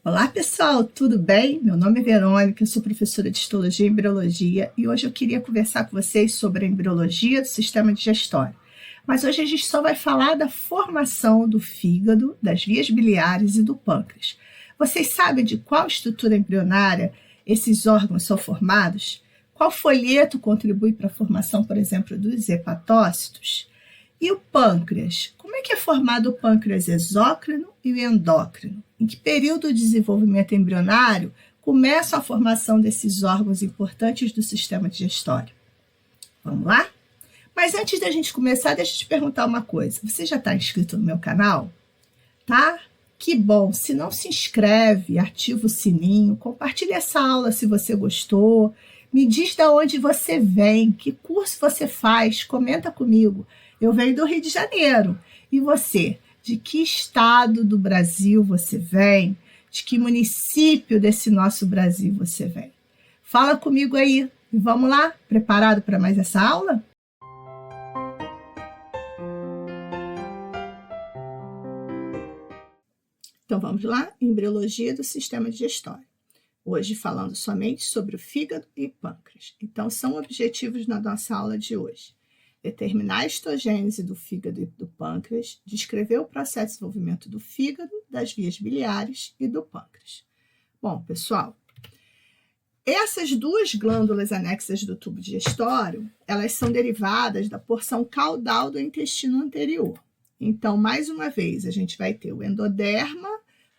Olá pessoal, tudo bem? Meu nome é Verônica, eu sou professora de Histologia e Embriologia e hoje eu queria conversar com vocês sobre a embriologia do sistema digestório. Mas hoje a gente só vai falar da formação do fígado, das vias biliares e do pâncreas. Vocês sabem de qual estrutura embrionária esses órgãos são formados? Qual folheto contribui para a formação, por exemplo, dos hepatócitos? E o pâncreas? Como é que é formado o pâncreas exócrino e o endócrino? Em que período de desenvolvimento embrionário começa a formação desses órgãos importantes do sistema digestório? Vamos lá? Mas antes da gente começar, deixa eu te perguntar uma coisa. Você já está inscrito no meu canal? Tá? Que bom! Se não se inscreve, ativa o sininho, compartilha essa aula se você gostou, me diz de onde você vem, que curso você faz, comenta comigo. Eu venho do Rio de Janeiro. E você? De que estado do Brasil você vem? De que município desse nosso Brasil você vem? Fala comigo aí. E vamos lá? Preparado para mais essa aula? Então vamos lá? Embriologia do sistema digestório. Hoje falando somente sobre o fígado e pâncreas. Então são objetivos na nossa aula de hoje. Determinar a histogênese do fígado e do pâncreas, descrever o processo de desenvolvimento do fígado, das vias biliares e do pâncreas. Bom, pessoal, essas duas glândulas anexas do tubo digestório, elas são derivadas da porção caudal do intestino anterior. Então, mais uma vez, a gente vai ter o endoderma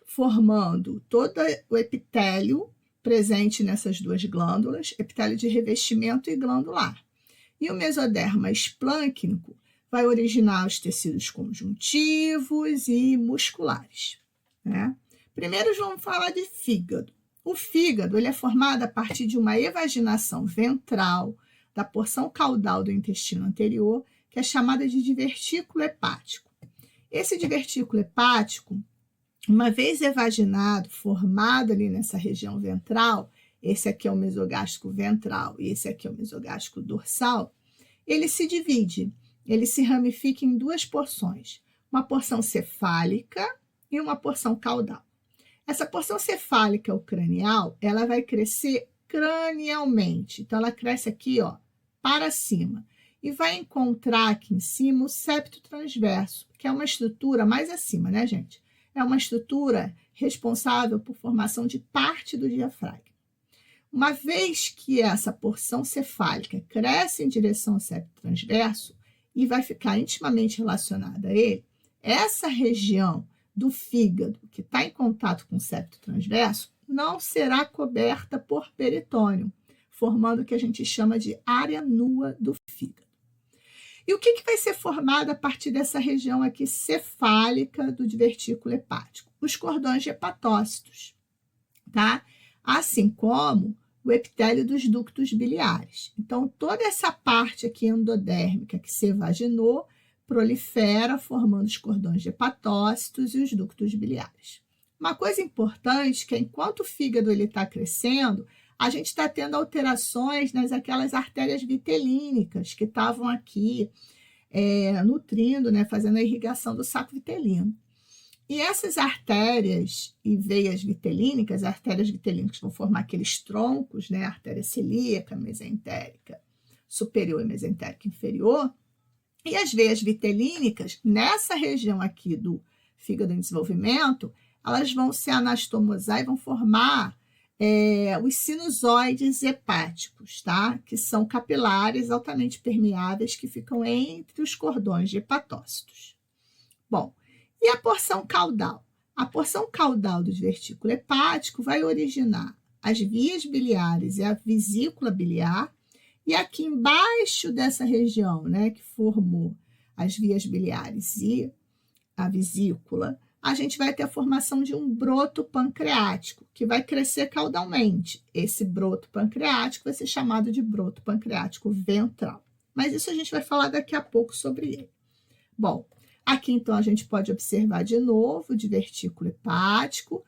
formando todo o epitélio presente nessas duas glândulas, epitélio de revestimento e glandular. E o mesoderma esplâncnico vai originar os tecidos conjuntivos e musculares, né? Primeiro vamos falar de fígado. O fígado ele é formado a partir de uma evaginação ventral da porção caudal do intestino anterior, que é chamada de divertículo hepático. Esse divertículo hepático, uma vez evaginado, formado ali nessa região ventral, esse aqui é o mesogástrico ventral e esse aqui é o mesogástrico dorsal, ele se divide, ele se ramifica em duas porções, uma porção cefálica e uma porção caudal. Essa porção cefálica ou cranial, ela vai crescer cranialmente, então ela cresce aqui, ó, para cima, e vai encontrar aqui em cima o septo transverso, que é uma estrutura mais acima, né, gente? É uma estrutura responsável por formação de parte do diafragma. Uma vez que essa porção cefálica cresce em direção ao septo transverso e vai ficar intimamente relacionada a ele, essa região do fígado que está em contato com o septo transverso não será coberta por peritônio, formando o que a gente chama de área nua do fígado. E o que vai ser formado a partir dessa região aqui cefálica do divertículo hepático? Os cordões de hepatócitos, tá? Assim como o epitélio dos ductos biliares. Então, toda essa parte aqui endodérmica que se evaginou prolifera, formando os cordões de hepatócitos e os ductos biliares. Uma coisa importante é que enquanto o fígado está crescendo, a gente está tendo alterações aquelas artérias vitelínicas que estavam aqui nutrindo, né, fazendo a irrigação do saco vitelino. E essas artérias e veias vitelínicas, as artérias vitelínicas vão formar aqueles troncos, né? Artéria celíaca, mesentérica superior e mesentérica inferior. E as veias vitelínicas, nessa região aqui do fígado em desenvolvimento, elas vão se anastomosar e vão formar os sinusoides hepáticos, tá? Que são capilares altamente permeáveis que ficam entre os cordões de hepatócitos. Bom, e a porção caudal? A porção caudal do divertículo hepático vai originar as vias biliares e a vesícula biliar, e aqui embaixo dessa região, né, que formou as vias biliares e a vesícula, a gente vai ter a formação de um broto pancreático, que vai crescer caudalmente. Esse broto pancreático vai ser chamado de broto pancreático ventral. Mas isso a gente vai falar daqui a pouco sobre ele. Bom, aqui, então, a gente pode observar de novo o divertículo hepático,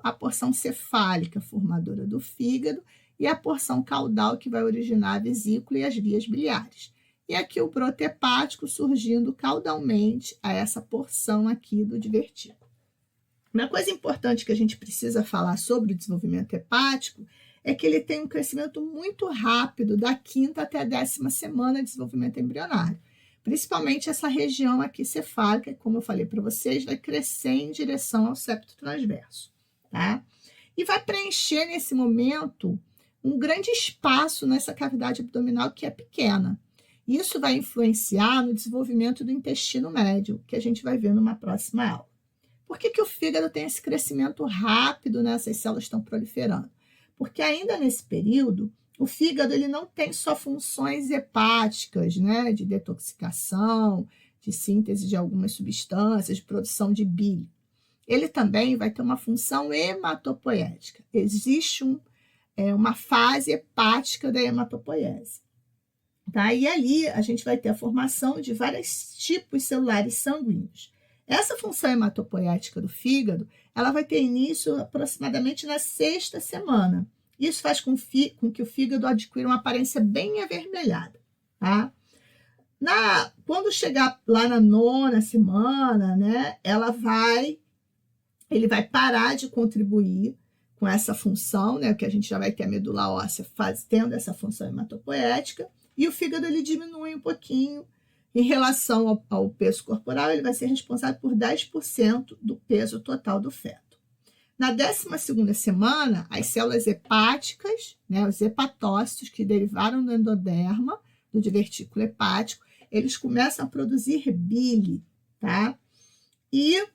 a porção cefálica formadora do fígado e a porção caudal que vai originar a vesícula e as vias biliares. E aqui o broto hepático surgindo caudalmente a essa porção aqui do divertículo. Uma coisa importante que a gente precisa falar sobre o desenvolvimento hepático é que ele tem um crescimento muito rápido da 5ª até a 10ª semana de desenvolvimento embrionário. Principalmente essa região aqui cefálica, como eu falei para vocês, vai crescer em direção ao septo transverso, tá? E vai preencher nesse momento um grande espaço nessa cavidade abdominal que é pequena. Isso vai influenciar no desenvolvimento do intestino médio, que a gente vai ver numa próxima aula. Por que o fígado tem esse crescimento rápido, né? Essas células estão proliferando? Porque ainda nesse período, o fígado ele não tem só funções hepáticas, né? De detoxicação, de síntese de algumas substâncias, de produção de bile. Ele também vai ter uma função hematopoética. Existe uma fase hepática da hematopoiese. Tá? E ali a gente vai ter a formação de vários tipos celulares sanguíneos. Essa função hematopoética do fígado, ela vai ter início aproximadamente na 6ª semana. Isso faz com que o fígado adquira uma aparência bem avermelhada. Tá? Quando chegar lá na 9ª semana, né, ele vai parar de contribuir com essa função, né, que a gente já vai ter a medula óssea tendo essa função hematopoética, e o fígado ele diminui um pouquinho em relação ao peso corporal, ele vai ser responsável por 10% do peso total do feto. Na 12ª semana, as células hepáticas, né, os hepatócitos que derivaram do endoderma, do divertículo hepático, eles começam a produzir bile, tá? E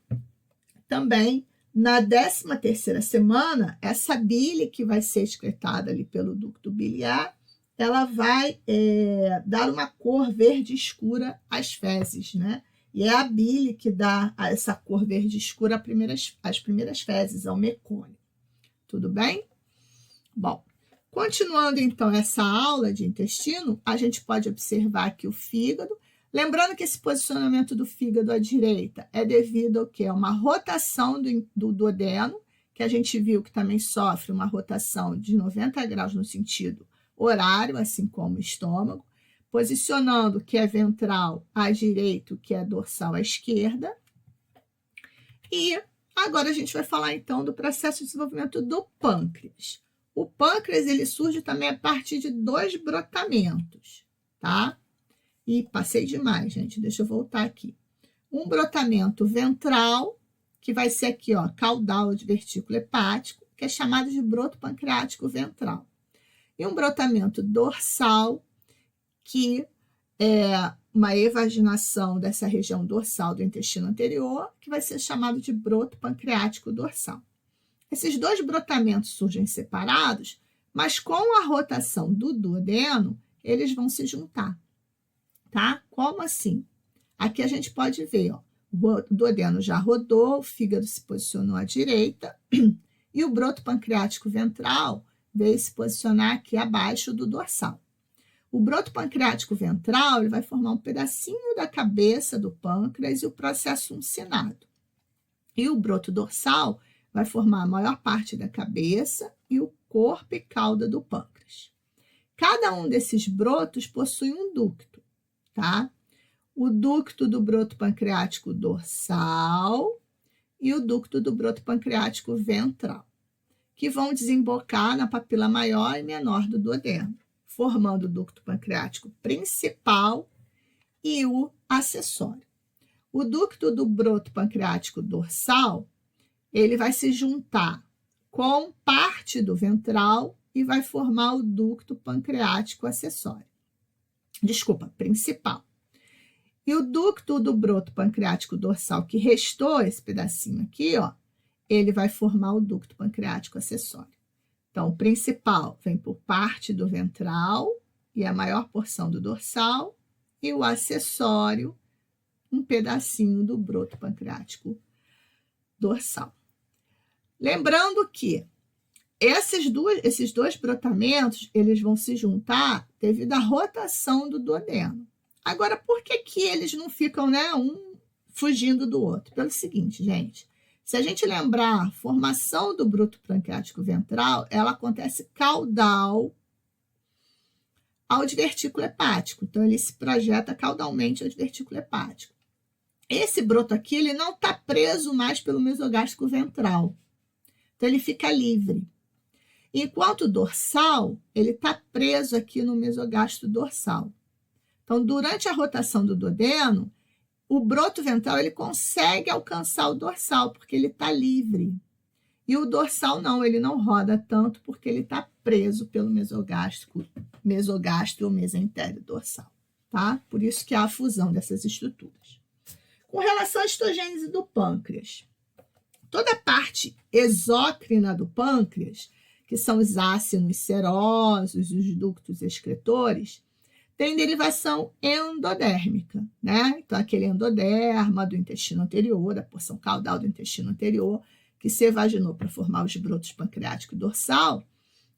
também, na 13ª semana, essa bile que vai ser excretada ali pelo ducto biliar, ela vai dar uma cor verde escura às fezes, né? E é a bile que dá essa cor verde escura às primeiras fezes, ao mecônio. Tudo bem? Bom, continuando então essa aula de intestino, a gente pode observar que o fígado, lembrando que esse posicionamento do fígado à direita é devido ao quê? A uma rotação do duodeno, que a gente viu que também sofre uma rotação de 90 graus no sentido horário, assim como o estômago, posicionando o que é ventral à direita, o que é dorsal à esquerda. E agora a gente vai falar então do processo de desenvolvimento do pâncreas. O pâncreas ele surge também a partir de 2 brotamentos, tá? E passei demais, gente, deixa eu voltar aqui. Um brotamento ventral, que vai ser aqui, ó, caudal de divertículo hepático, que é chamado de broto pancreático ventral. E um brotamento dorsal, que é uma evaginação dessa região dorsal do intestino anterior, que vai ser chamado de broto pancreático dorsal. Esses 2 brotamentos surgem separados, mas com a rotação do duodeno, eles vão se juntar, tá? Como assim? Aqui a gente pode ver, ó, o duodeno já rodou, o fígado se posicionou à direita, e o broto pancreático ventral veio se posicionar aqui abaixo do dorsal. O broto pancreático ventral ele vai formar um pedacinho da cabeça do pâncreas e o processo uncinado. E o broto dorsal vai formar a maior parte da cabeça e o corpo e cauda do pâncreas. Cada um desses brotos possui um ducto, tá? O ducto do broto pancreático dorsal e o ducto do broto pancreático ventral, que vão desembocar na papila maior e menor do duodeno, formando o ducto pancreático principal e o acessório. O ducto do broto pancreático dorsal, ele vai se juntar com parte do ventral e vai formar o ducto pancreático acessório. Desculpa, principal. E o ducto do broto pancreático dorsal, que restou esse pedacinho aqui, ó, ele vai formar o ducto pancreático acessório. Então, o principal vem por parte do ventral e a maior porção do dorsal, e o acessório, um pedacinho do broto pancreático dorsal. Lembrando que esses dois brotamentos, eles vão se juntar devido à rotação do duodeno. Agora, por que eles não ficam, né, um fugindo do outro? Pelo seguinte, gente, se a gente lembrar, a formação do broto pancreático ventral, ela acontece caudal ao divertículo hepático. Então, ele se projeta caudalmente ao divertículo hepático. esse broto aqui, ele não está preso mais pelo mesogástrico ventral. Então, ele fica livre. Enquanto o dorsal, ele está preso aqui no mesogastro dorsal. Então, durante a rotação do duodeno, o broto ventral ele consegue alcançar o dorsal, porque ele está livre. E o dorsal não, ele não roda tanto, porque ele está preso pelo mesogastro ou mesentério dorsal. Tá? Por isso que há a fusão dessas estruturas. Com relação à histogênese do pâncreas, toda a parte exócrina do pâncreas, que são os ácinos serosos, os ductos excretores, tem derivação endodérmica, né? Então, aquele endoderma do intestino anterior, da porção caudal do intestino anterior, que se evaginou para formar os brotos pancreático e dorsal,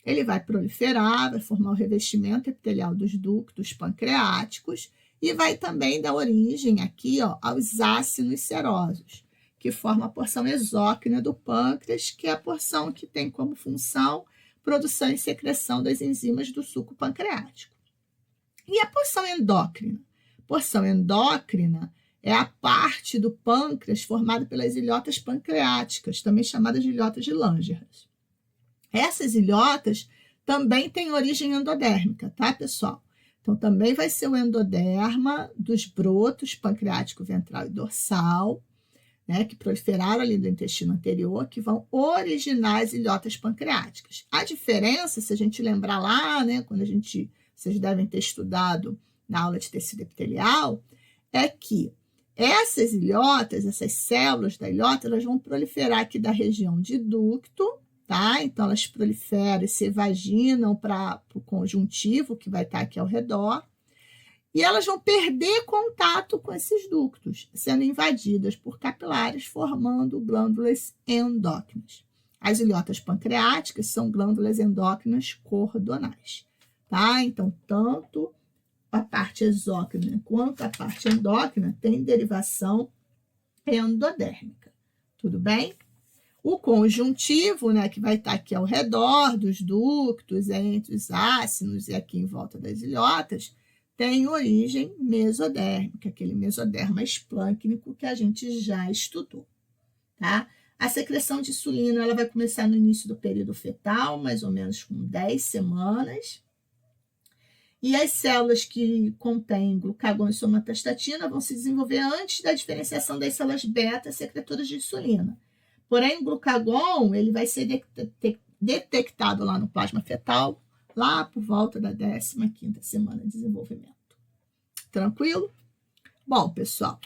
ele vai proliferar, vai formar o revestimento epitelial dos ductos pancreáticos e vai também dar origem aqui, ó, aos ácinos serosos, que formam a porção exócrina do pâncreas, que é a porção que tem como função produção e secreção das enzimas do suco pancreático. E a porção endócrina? Porção endócrina é a parte do pâncreas formada pelas ilhotas pancreáticas, também chamadas de ilhotas de Langerhans. Essas ilhotas também têm origem endodérmica, tá, pessoal? Então, também vai ser o endoderma dos brotos pancreático ventral e dorsal, né, que proliferaram ali do intestino anterior, que vão originar as ilhotas pancreáticas. A diferença, se a gente lembrar lá, né, quando vocês devem ter estudado na aula de tecido epitelial, é que essas ilhotas, essas células da ilhota, elas vão proliferar aqui da região de ducto, tá? Então, elas proliferam e se evaginam para o conjuntivo, que vai estar aqui ao redor, e elas vão perder contato com esses ductos, sendo invadidas por capilares, formando glândulas endócrinas. As ilhotas pancreáticas são glândulas endócrinas cordonais, tá? Então, tanto a parte exócrina quanto a parte endócrina tem derivação endodérmica. Tudo bem? O conjuntivo, né, que vai estar aqui ao redor dos ductos, entre os ácinos e aqui em volta das ilhotas, tem origem mesodérmica, aquele mesoderma esplâncnico que a gente já estudou, tá? A secreção de insulina ela vai começar no início do período fetal, mais ou menos com 10 semanas. E as células que contêm glucagon e somatostatina vão se desenvolver antes da diferenciação das células beta secretoras de insulina. Porém, o glucagon ele vai ser detectado lá no plasma fetal, lá por volta da 15ª semana de desenvolvimento. Tranquilo? Bom, pessoal,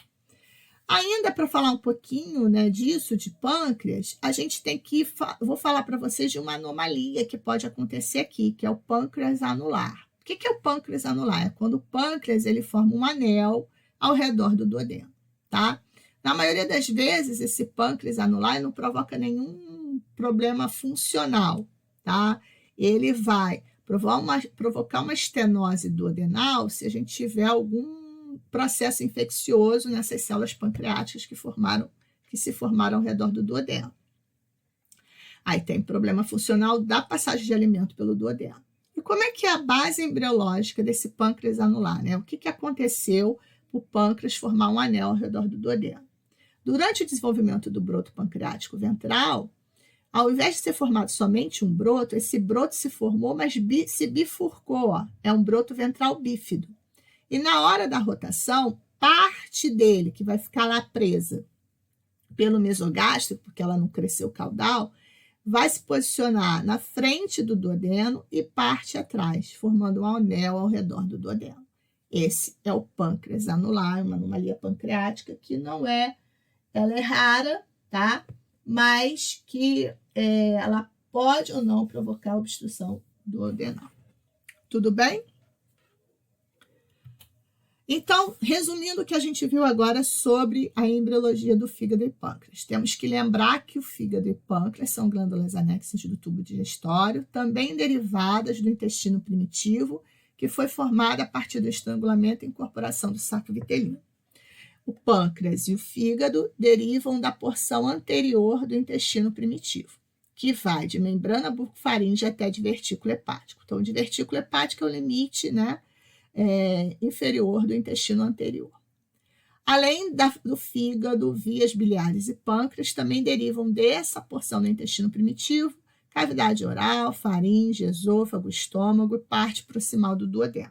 ainda para falar um pouquinho, né, disso, de pâncreas, a gente tem que... Vou falar para vocês de uma anomalia que pode acontecer aqui, que é o pâncreas anular. O que é o pâncreas anular? É quando o pâncreas ele forma um anel ao redor do duodeno, tá? Na maioria das vezes, esse pâncreas anular não provoca nenhum problema funcional, tá? Ele vai provocar uma estenose duodenal se a gente tiver algum processo infeccioso nessas células pancreáticas que se formaram ao redor do duodeno. Aí tem problema funcional da passagem de alimento pelo duodeno. E como é que é a base embriológica desse pâncreas anular, né? O que aconteceu para o pâncreas formar um anel ao redor do duodeno? Durante o desenvolvimento do broto pancreático ventral, ao invés de ser formado somente um broto, esse broto se formou, mas se bifurcou. Ó. É um broto ventral bífido. E na hora da rotação, parte dele, que vai ficar lá presa pelo mesogástrico, porque ela não cresceu caudal, vai se posicionar na frente do duodeno e parte atrás, formando um anel ao redor do duodeno. Esse é o pâncreas anular, uma anomalia pancreática que não é... Ela é rara, tá? Mas que ela pode ou não provocar obstrução duodenal. Tudo bem? Então, resumindo o que a gente viu agora sobre a embriologia do fígado e pâncreas. Temos que lembrar que o fígado e pâncreas são glândulas anexas do tubo digestório, também derivadas do intestino primitivo, que foi formada a partir do estrangulamento e incorporação do saco vitelino. O pâncreas e o fígado derivam da porção anterior do intestino primitivo, que vai de membrana bucofaríngea até divertículo hepático. Então, o divertículo hepático é o limite, né, inferior do intestino anterior. Além do fígado, vias biliares e pâncreas também derivam dessa porção do intestino primitivo, cavidade oral, faringe, esôfago, estômago e parte proximal do duodeno.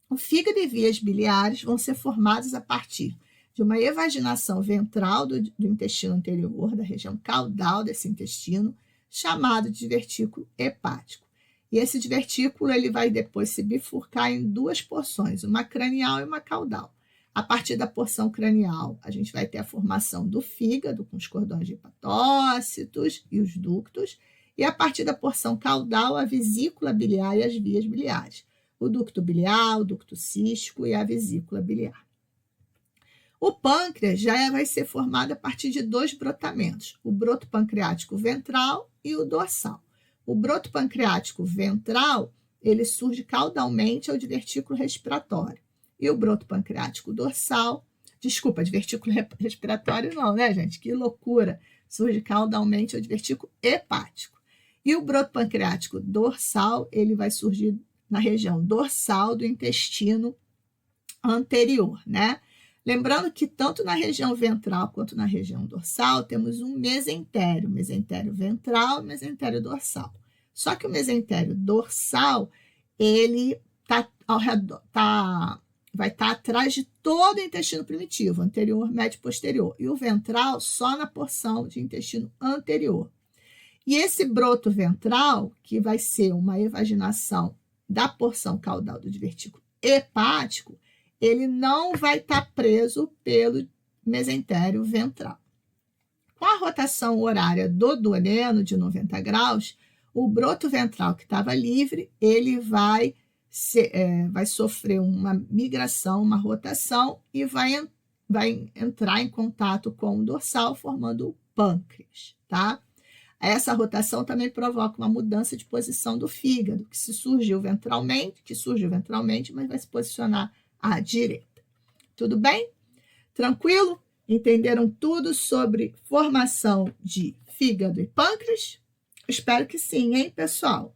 O fígado e vias biliares vão ser formados a partir de uma evaginação ventral do intestino anterior, da região caudal desse intestino, chamado de divertículo hepático. E esse divertículo ele vai depois se bifurcar em duas porções, uma cranial e uma caudal. A partir da porção cranial, a gente vai ter a formação do fígado, com os cordões de hepatócitos e os ductos, e a partir da porção caudal, a vesícula biliar e as vias biliares, o ducto biliar, o ducto cístico e a vesícula biliar. O pâncreas já vai ser formado a partir de dois brotamentos, o broto pancreático ventral e o dorsal. O broto pancreático ventral, ele surge caudalmente ao divertículo respiratório. E o broto pancreático dorsal, divertículo respiratório não, né, gente? Que loucura! Surge caudalmente ao divertículo hepático. E o broto pancreático dorsal, ele vai surgir na região dorsal do intestino anterior, né? Lembrando que tanto na região ventral quanto na região dorsal temos um mesentério ventral e mesentério dorsal. Só que o mesentério dorsal, ele vai estar atrás de todo o intestino primitivo, anterior, médio e posterior. E o ventral só na porção de intestino anterior. E esse broto ventral, que vai ser uma evaginação da porção caudal do divertículo hepático, ele não vai estar preso pelo mesentério ventral. Com a rotação horária do duodeno de 90 graus, o broto ventral que estava livre, ele vai sofrer uma migração, uma rotação e vai entrar em contato com o dorsal, formando o pâncreas, tá? Essa rotação também provoca uma mudança de posição do fígado, que surgiu ventralmente, mas vai se posicionar à direita. Tudo bem? Tranquilo? Entenderam tudo sobre formação de fígado e pâncreas? Espero que sim, hein, pessoal?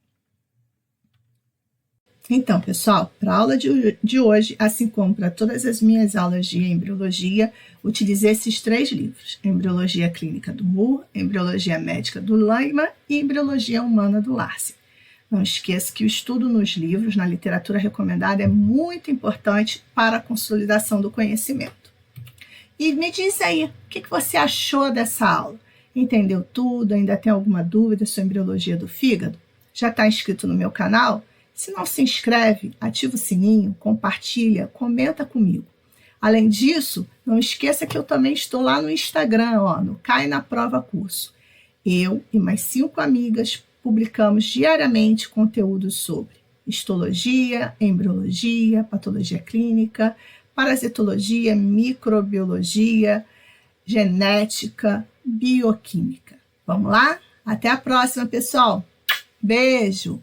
Então, pessoal, para a aula de hoje, assim como para todas as minhas aulas de embriologia, utilizei esses 3 livros: Embriologia Clínica do Moore, Embriologia Médica do Langman e Embriologia Humana do Larsen. Não esqueça que o estudo nos livros, na literatura recomendada, é muito importante para a consolidação do conhecimento. E me diz aí, o que você achou dessa aula? Entendeu tudo? Ainda tem alguma dúvida sobre embriologia do fígado? Já está inscrito no meu canal? Se não se inscreve, ativa o sininho, compartilha, comenta comigo. Além disso, não esqueça que eu também estou lá no Instagram, no Cai na Prova Curso. Eu e mais 5 amigas publicamos diariamente conteúdos sobre histologia, embriologia, patologia clínica, parasitologia, microbiologia, genética, bioquímica. Vamos lá? Até a próxima, pessoal. Beijo!